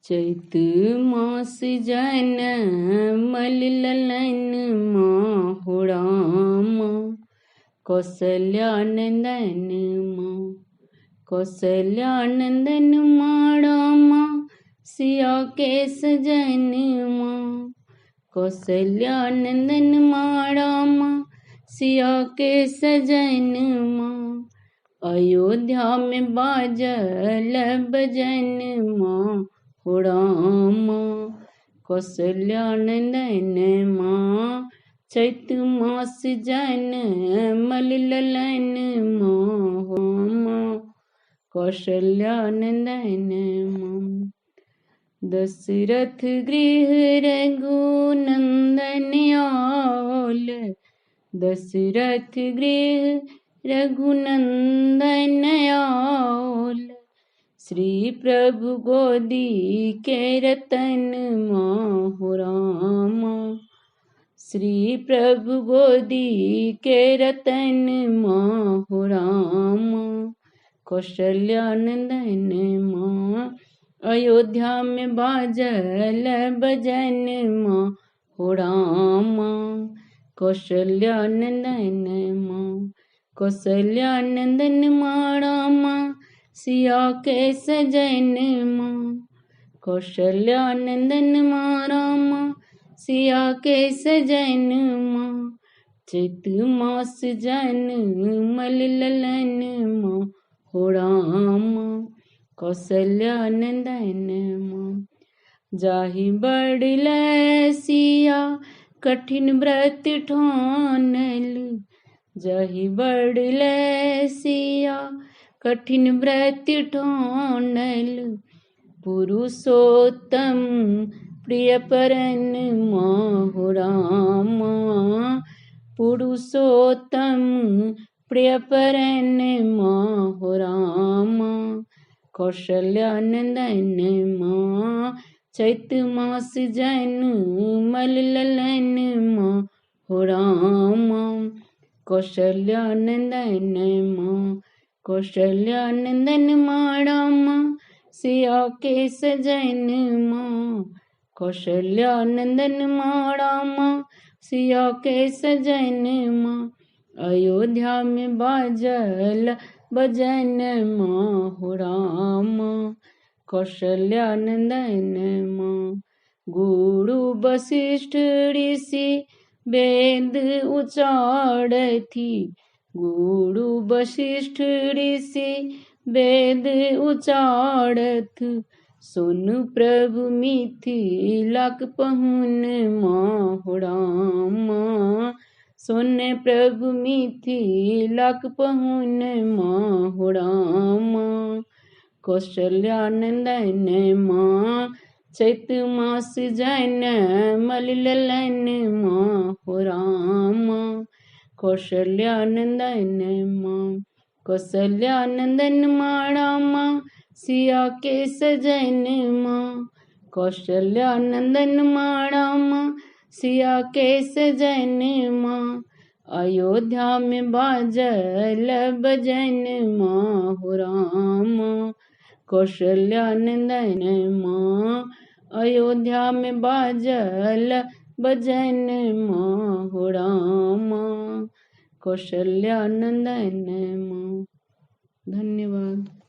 चैत मास जन मल ललन हो राम। कौसल्यानंदन कौसल्यानंदन राम। सिया के सजन कौसल्यानंदन राम। सिया के सजन अयोध्या में बाजल बजन हो राम। कौसल्यानंदन चैत मास जन मल ललन हो राम। कौसल्यानंदन दशरथ गृह रघुनंदन आल। दशरथ गृह रघुनंदन आल। श्री प्रभु गोदी के रतन हो राम। श्री प्रभु गोदी के रतन हो राम। कौसल्यानंदन अयोध्या में बाजल बजन हो राम। कौसल्यानंदन कौसल्यानंदन राम। सिया के सजन कौसल्यानंदन राम। सिया के सजन चैत मास जन मल ललन हो राम। कौसल्यानंदन जाहि बड़ल सिया कठिन व्रत ठानल। जाहि बड़ल सिया कठिन व्रत ठानल। पुरुषोत्तम प्रिय परन हो राम। पुरुषोत्तम प्रिय परन हो राम। कौसल्यानंदन चैत मास जन मल ललन हो राम। कौसल्यानंदन कौसल्यानंदन राम। सिया के सजन कौसल्यानंदन राम। सिया के सजन अयोध्या में बाजल बजन हो राम। कौसल्यानंदन गुरु वशिष्ठ ऋषि वेद उचारथि। गुरु वशिष्ठ ऋषि वेद उचारथ। सुनु प्रभु मिथिलाक पहुन हो राम। सुन प्रभु मिथिलाक पहुन हो राम। कौसल्यानंदन चैत मास जन मल ललन हो राम। कौसल्यानंदन कौसल्यानंदन राम। सिया के सजन कौसल्यानंदन राम। सिया के सजन अयोध्या में बाजल बजन हो राम। कौसल्यानंदन अयोध्या में बाजल बजन हो राम। कौसल्यानंदन धन्यवाद।